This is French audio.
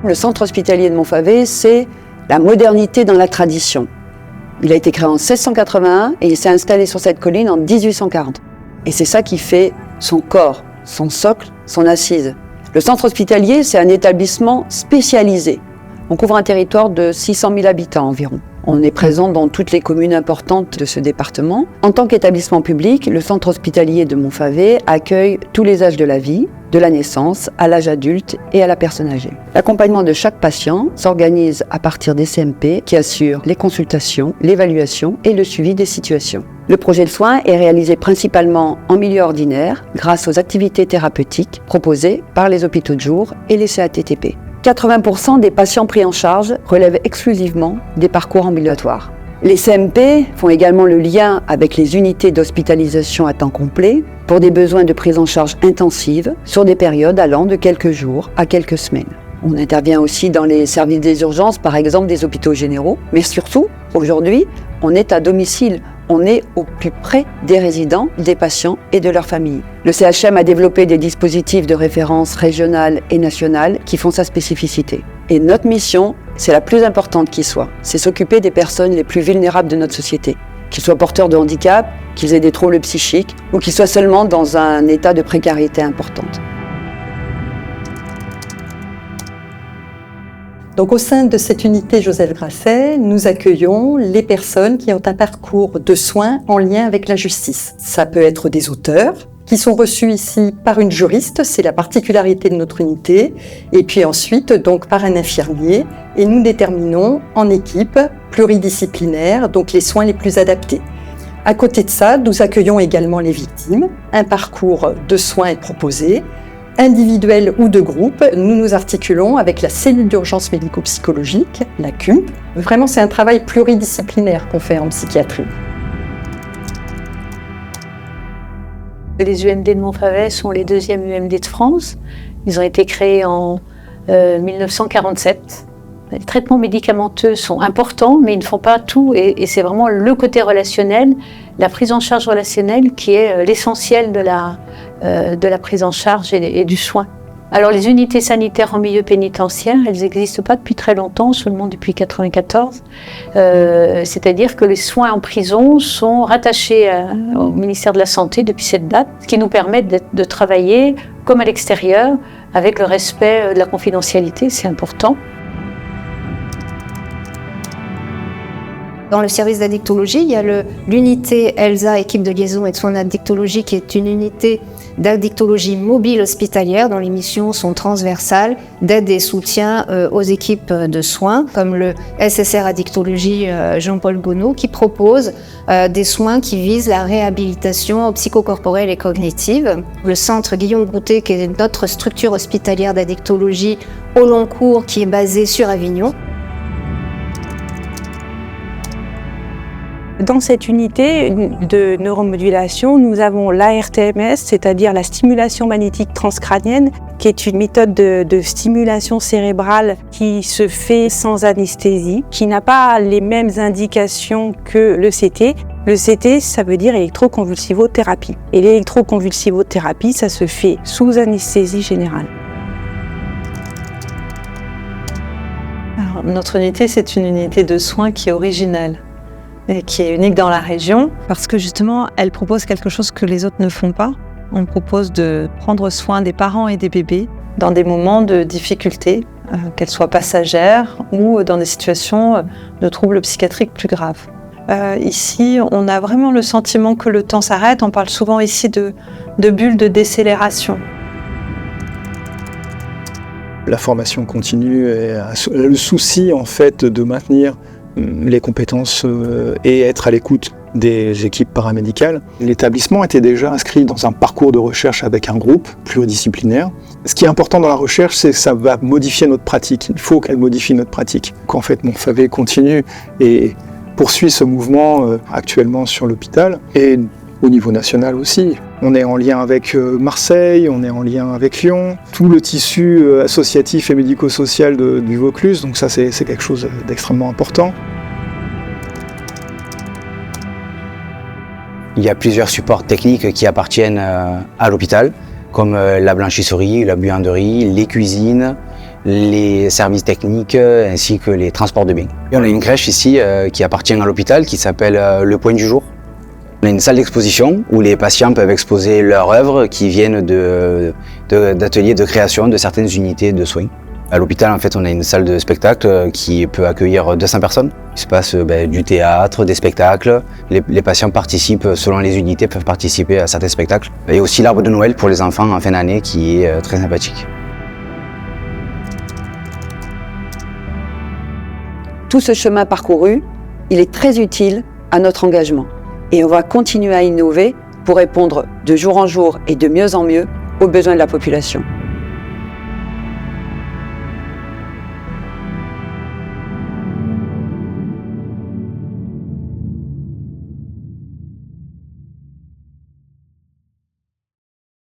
Le centre hospitalier de Montfavet, c'est la modernité dans la tradition. Il a été créé en 1681 et il s'est installé sur cette colline en 1840. Et c'est ça qui fait son corps, son socle, son assise. Le centre hospitalier, c'est un établissement spécialisé. On couvre un territoire de 600 000 habitants environ. On est présent dans toutes les communes importantes de ce département. En tant qu'établissement public, le centre hospitalier de Montfavet accueille tous les âges de la vie, de la naissance à l'âge adulte et à la personne âgée. L'accompagnement de chaque patient s'organise à partir des CMP qui assurent les consultations, l'évaluation et le suivi des situations. Le projet de soins est réalisé principalement en milieu ordinaire grâce aux activités thérapeutiques proposées par les hôpitaux de jour et les CATTP. 80% des patients pris en charge relèvent exclusivement des parcours ambulatoires. Les CMP font également le lien avec les unités d'hospitalisation à temps complet pour des besoins de prise en charge intensive sur des périodes allant de quelques jours à quelques semaines. On intervient aussi dans les services des urgences, par exemple des hôpitaux généraux, mais surtout, aujourd'hui, on est à domicile. On est au plus près des résidents, des patients et de leurs familles. Le CHM a développé des dispositifs de référence régionales et nationales qui font sa spécificité. Et notre mission, c'est la plus importante qui soit, c'est s'occuper des personnes les plus vulnérables de notre société. Qu'ils soient porteurs de handicap, qu'ils aient des troubles psychiques ou qu'ils soient seulement dans un état de précarité importante. Donc au sein de cette unité Joseph Grasset, nous accueillons les personnes qui ont un parcours de soins en lien avec la justice. Ça peut être des auteurs qui sont reçus ici par une juriste, c'est la particularité de notre unité, et puis ensuite donc par un infirmier, et nous déterminons en équipe pluridisciplinaire donc les soins les plus adaptés. À côté de ça, nous accueillons également les victimes. Un parcours de soins est proposé, individuel ou de groupe. Nous nous articulons avec la cellule d'urgence médico-psychologique, la CUMP. Vraiment, c'est un travail pluridisciplinaire qu'on fait en psychiatrie. Les UMD de Montfavet sont les deuxièmes UMD de France. Ils ont été créés en 1947. Les traitements médicamenteux sont importants, mais ils ne font pas tout. Et c'est vraiment le côté relationnel, la prise en charge relationnelle qui est l'essentiel de la prise en charge et du soin. Alors les unités sanitaires en milieu pénitentiaire, elles n'existent pas depuis très longtemps, seulement depuis 1994. C'est-à-dire que les soins en prison sont rattachés au ministère de la Santé depuis cette date, ce qui nous permet de travailler comme à l'extérieur, avec le respect de la confidentialité, c'est important. Dans le service d'addictologie, il y a l'unité ELSA, équipe de liaison et de soins d'addictologie, qui est une unité d'addictologie mobile hospitalière dont les missions sont transversales d'aide et soutien aux équipes de soins, comme le SSR Addictologie Jean-Paul Gonod, qui propose des soins qui visent la réhabilitation psychocorporelle et cognitive. Le centre Guillaume Broutet, qui est notre structure hospitalière d'addictologie au long cours, qui est basée sur Avignon. Dans cette unité de neuromodulation, nous avons l'ARTMS, c'est-à-dire la stimulation magnétique transcrânienne, qui est une méthode de stimulation cérébrale qui se fait sans anesthésie, qui n'a pas les mêmes indications que le CT. Le CT, ça veut dire électroconvulsivothérapie. Et l'électroconvulsivothérapie, ça se fait sous anesthésie générale. Alors, notre unité, c'est une unité de soins qui est originale et qui est unique dans la région parce que justement, elle propose quelque chose que les autres ne font pas. On propose de prendre soin des parents et des bébés dans des moments de difficulté, qu'elles soient passagères ou dans des situations de troubles psychiatriques plus graves. Ici, on a vraiment le sentiment que le temps s'arrête. On parle souvent ici de bulles de décélération. La formation continue et le souci en fait de maintenir les compétences et être à l'écoute des équipes paramédicales. L'établissement était déjà inscrit dans un parcours de recherche avec un groupe pluridisciplinaire. Ce qui est important dans la recherche, c'est que ça va modifier notre pratique. Il faut qu'elle modifie notre pratique. Qu'en fait, Montfavet continue et poursuit ce mouvement actuellement sur l'hôpital et au niveau national aussi. On est en lien avec Marseille, on est en lien avec Lyon, tout le tissu associatif et médico-social du Vaucluse, donc ça c'est quelque chose d'extrêmement important. Il y a plusieurs supports techniques qui appartiennent à l'hôpital, comme la blanchisserie, la buanderie, les cuisines, les services techniques ainsi que les transports de biens. Et on a une crèche ici qui appartient à l'hôpital qui s'appelle Le Point du Jour. On a une salle d'exposition où les patients peuvent exposer leurs œuvres qui viennent d'ateliers de création de certaines unités de soins. À l'hôpital, en fait, on a une salle de spectacle qui peut accueillir 200 personnes. Il se passe du théâtre, des spectacles. Les patients participent, selon les unités, peuvent participer à certains spectacles. Et aussi l'arbre de Noël pour les enfants en fin d'année qui est très sympathique. Tout ce chemin parcouru, il est très utile à notre engagement. Et on va continuer à innover pour répondre de jour en jour et de mieux en mieux aux besoins de la population.